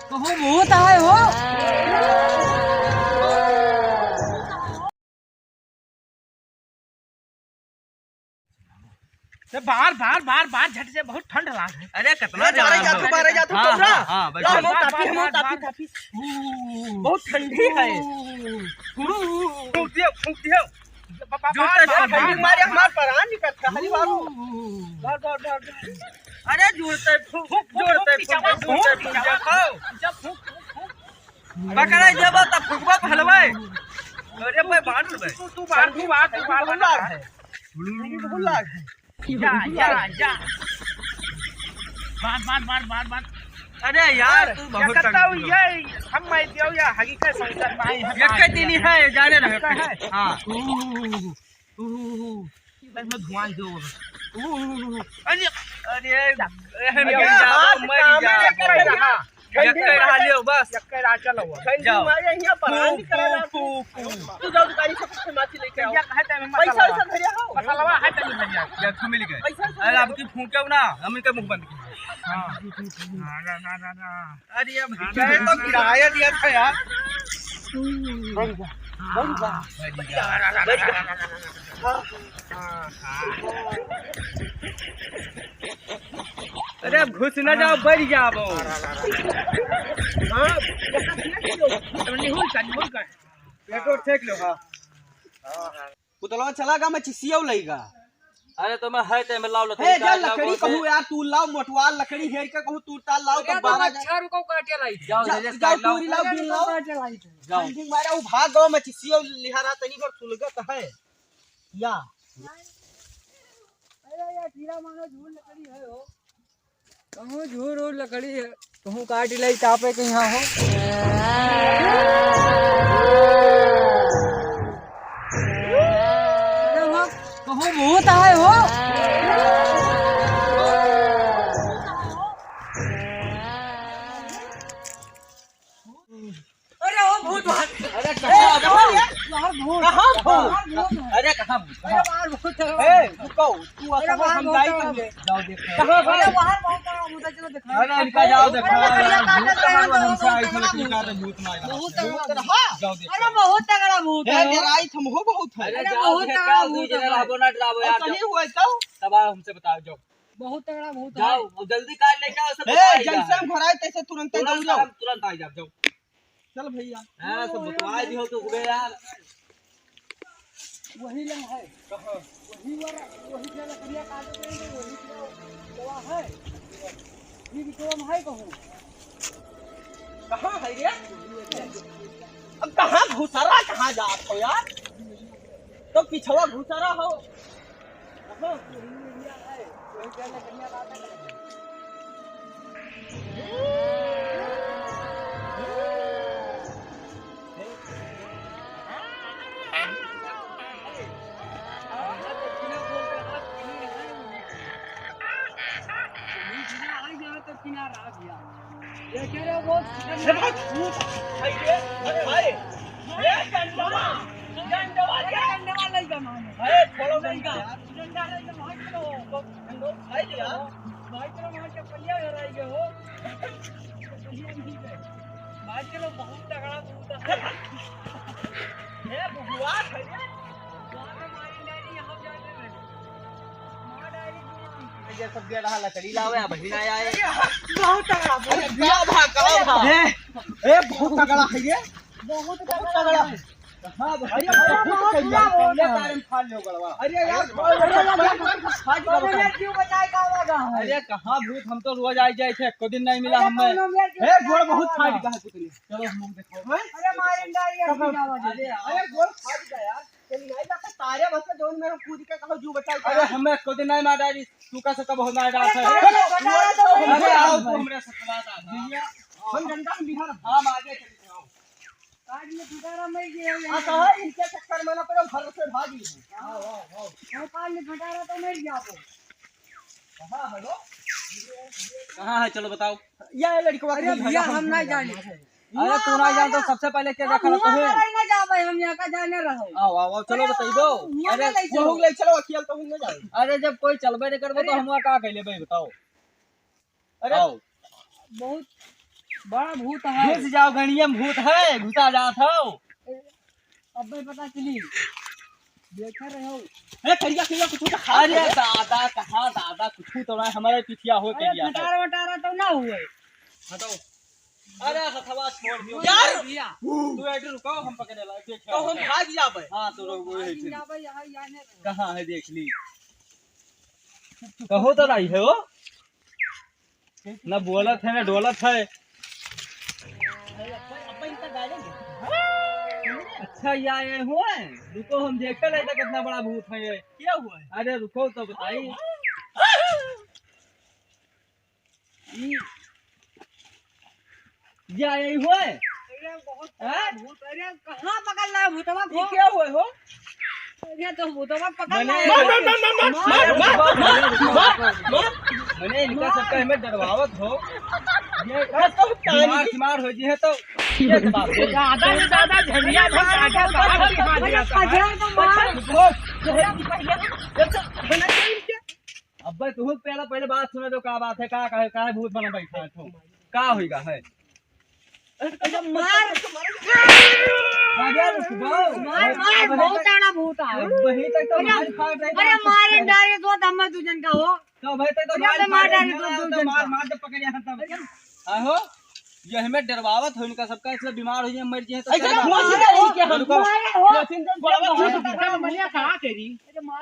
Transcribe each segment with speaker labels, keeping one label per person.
Speaker 1: कहूँ भूत है हो। बाहर बाहर बाहर बाहर झट से बहुत ठंड लगा है।
Speaker 2: अरे कितना जा रहा है बाहर जा तू कमरा ला काफी बहुत ठंडी है। फूक दियो ठंडी मारे हमार प्राण निकलता है बाबू। अरे जोड़ते पकड़े जब तब फुकबा हलवाए। अरे भाई बांध ले तू बांध है बहुत लाग है। जा बात अरे यार तू बहुत करता हूं ये हम मैं दियो या हकीकत संसार में एक दिन है जाने रहे हां इसमें धुआं दो। अरे अरे बस चलो जाओ तू जाओ दुकान से कुछ माछी लेके आओ पैसा धरिया हो मसाला है तनी भैया या मिल गए। अरे अब की फूंके ना हम इनके मुंह बंद किया। हां अरे अब तो किराया दिया था यार। अरे घुस न जाओ बढ़ जाओ। हाँ पेट्रोल फेंक लो। हाँ पुतलवा चलागा मैं चिसियो लेगा। अरे तो मैं है ते मैं लाओ लकड़ी कहूं यार तू लाओ मोटवाल लकड़ी हेर के कहूं तू टाल लाओ तो 12 रुको काटे लाई जाओ तूरी लाओ बिल लाओ जाओ मारे वो भाग गांव में चिसियो लिहारा तनी पर सुलगत है या।
Speaker 1: अरे यार कीड़ा मानो झूल लकड़ी है हो। कहूँ झूर और लकड़ी है कहूँ काट लाई चापे के यहाँ हो। कहूँ भूत है हो।
Speaker 2: अरे वो भूत अरे कहाँ भूत अरे कहाँ भूत ए रुको तू अकेला समझाई करेंगे जाओ देखो कहाँ
Speaker 1: अरे बाहर बहुत बड़ा भूत है चलो दिखा।
Speaker 2: अरे इनका जाओ देखो हमसे आई थी लकड़ी का भूत ना जाओ देखो।
Speaker 1: अरे बहुत तगड़ा भूत है
Speaker 2: डराई तुम हो बहुत है।
Speaker 1: अरे बहुत तगड़ा भूत है
Speaker 2: रहबो ना डरावो यार नहीं हुआ तो तब हमसे बताओ जाओ
Speaker 1: बहुत तगड़ा भूत है।
Speaker 2: जाओ जल्दी काट लेके आओ सब जैसे हम घर आए तैसे तुरंत जाओ तुरंत आ जाओ चल भैया। हां सब बतवा दियो तो उबे यार
Speaker 1: वही लंग है कहां वही वाला वही क्या लकड़ियां काट देंगे वही दवा है ये भी तो हम है कहूं
Speaker 2: कहां है रे। अब कहां घुसरा कहां जात हो यार तो पिछवा घुसरा हो कहां
Speaker 1: एरिया है वही क्या लकड़ियां काट देंगे। किनारा आ गया ये कह रहे वो भूत है ये। अरे भाई ये डंडवा नहीं जमाने है छोड़ो नहीं का डंडा नहीं जमाने करो लोग खाई लिया भाई चलो वहां के पलिया हराई गए हो पलिया नहीं गए भाई चलो बहुत तगड़ा भूत है ये बुआ है ये वहां पे मारी डायरी यहां जाने में मार डायरी ये सब दे रहा लकड़ी लावे बहिना आए बहुत तगड़ा भैया भागाओ ए बहुत तगड़ा है ये बहुत तगड़ा है। हां अरे कारण फाड़ लो गड़वा। अरे यार क्यों बचाए का लगा है। अरे कहां भूत हम तो रोज आई जाए थे एको दिन नहीं मिला हमें ए गोड़ बहुत फाड़ गया है पुतली चलो हम देखो। अरे मारन डालिए अरे गोड़ फाड़ गया यार चल नहीं जाता तारे बस जोन मेरे कूद के कहो जू बचाई। अरे हमें एको दिन नहीं मार डाली तू का से कब होना डाल है। अरे आओ हमरे से बात आ भैया हम डंडा में बिहार हम आगे चल जाओ काट में फटारा मर गया यहां तो है इनके चक्कर में ना पर घर से भागी है। हां हां काट में फटारा तो मर गया वो कहां है लो कहां है चलो बताओ ये लड़कवा। अरे भैया हम नहीं जाने अरे तू ना जान तो सबसे पहले क्या देखा तो है ना जाबे हम यहां का जाने रहो। आओ आओ चलो बताइबो। अरे वो ले चलो अकेले तो हम न जाए। अरे जब कोई चलबे नहीं करबो तो हम का कहले भाई बताओ। अरे आओ बहुत बड़ा भूत है।
Speaker 2: घुस जाओ, गणिये में भूत है, घुसा जात हो।
Speaker 1: अब भी पता चली, देखे रहे हो।
Speaker 2: करिया करिया कुछ अरे दादा कहाँ दादा कुछ तो ना हमारे पिछिया हो के गया है।
Speaker 1: खटारा वटारा तो ना हुए।
Speaker 2: हटाओ। अरे हथवा छोड़ दियो
Speaker 1: यार
Speaker 2: तू ऐसे रुको, हम पकड़े ला देख
Speaker 1: तो हम भाग जाबे।
Speaker 2: हां तो रुको है
Speaker 1: यहाँ
Speaker 2: कहाँ है देख ली। कहो तो नहीं है वो ना, बोलत है ना डोलत है। अच्छा ये आए हुए, रुको हम देखते रहते कितना बड़ा भूत है ये।
Speaker 1: क्या हुआ है?
Speaker 2: अरे रुको तो बताइए। ये आए हुए
Speaker 1: बहुत भूत। अरे कहाँ पकड़ रहा है भूतवा को?
Speaker 2: क्या हुए हो?
Speaker 1: अरे तो भूतवा पकड़
Speaker 2: मैंने
Speaker 1: रहा है।
Speaker 2: मैंने इनका सबका हमें डरवावत हो, ये बीमार हो जी है तो ये बात है।
Speaker 1: ज्यादा से ज्यादा झंडिया
Speaker 2: अब तू पहले बात सुने तो क्या बात है, का भूत बना बैठा है तो का होएगा है।
Speaker 1: मार बहुत बड़ा भूत है।
Speaker 2: वही तक तो मार फाड़ रही।
Speaker 1: अरे मारे डारे दो धम्मा तुझन का हो
Speaker 2: तो भाई तक तो मार जब पकड़िया तब आहो ये हमें डरवावत हो इनका सबका, इसलिए बीमार हो जाए मर जाए तो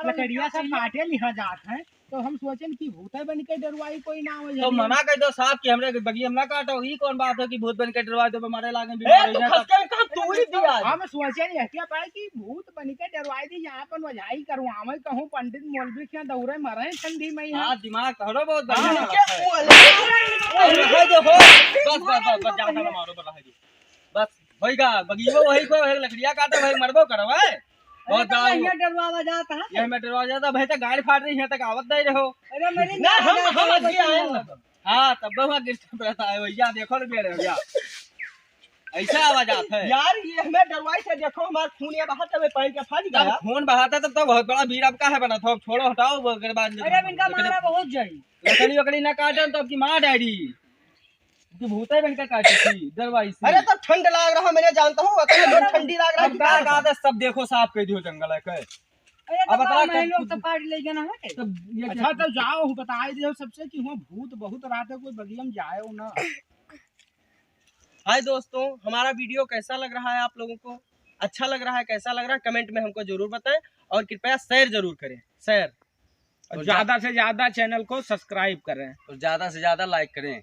Speaker 1: लकड़िया से काटे लिखा जात है तो हम सोचें कि भूत बन के डरवाई कोई ना हो।
Speaker 2: तो मना कर दो साहब कि हमरे बगिया में ना काटो। ये कौन बात है कि भूत बन के डरवा दो, हमारे लागे बीमार हो जाए।
Speaker 1: हम सोचे नहीं क्या पाए कि भूत बन के डरवाई दी, यहाँ पर वजाई करवावे कहूँ पंडित मौलवी के दौरे मरे ठंडी में।
Speaker 2: हां दिमाग करो बहुत बढ़िया है। बस होएगा बगिया वही को लकड़िया काटे भाई मरबो करो है। बहुत
Speaker 1: डरवावा जाता है,
Speaker 2: ये मैं डरवा जाता भाई तक गाड़ी फाड़ रही है तक आवत नहीं रहो।
Speaker 1: अरे मेरी
Speaker 2: ना हम अभी आए हां तब वहां गिरता रहता है भैया, देखो ना मेरे भैया ऐसा आवाज आता है
Speaker 1: यार। ये हमें डरवाई से देखो हमारा खून ये बाहर तब पैर के फट
Speaker 2: जब खून बहाता तब तो बहुत बड़ा भीड़ अब का है बना था। छोड़ो हटाओ अगर बाद
Speaker 1: अरे इनका मारा बहुत जाई।
Speaker 2: लकड़ी वकड़ी ना काटन तो आपकी माँ डैडी कि भूते बन के काटी थी दरवाई से।
Speaker 1: अरे तो ठंड लग रहा मैंने जानता हूँ, ठंडी लग रहा है।
Speaker 2: अब क्या कहा था सब देखो साफ कह दियो जंगल है के।
Speaker 1: अब बता लोग तो काट ले जाना है
Speaker 2: तब ये
Speaker 3: अच्छा तो जाओ बता दियो सबसे कि हुआ भूत बहुत रात है, कोई बगिया में जाए ना।
Speaker 1: हाय दोस्तों, हमारा वीडियो कैसा लग रहा है आप लोगों को? अच्छा लग रहा है कैसा लग रहा है कमेंट में हमको जरूर बताएं और कृपया शेयर जरूर करें। शेयर
Speaker 3: और ज्यादा से ज्यादा चैनल को सब्सक्राइब करें
Speaker 2: और ज्यादा से ज्यादा लाइक करें।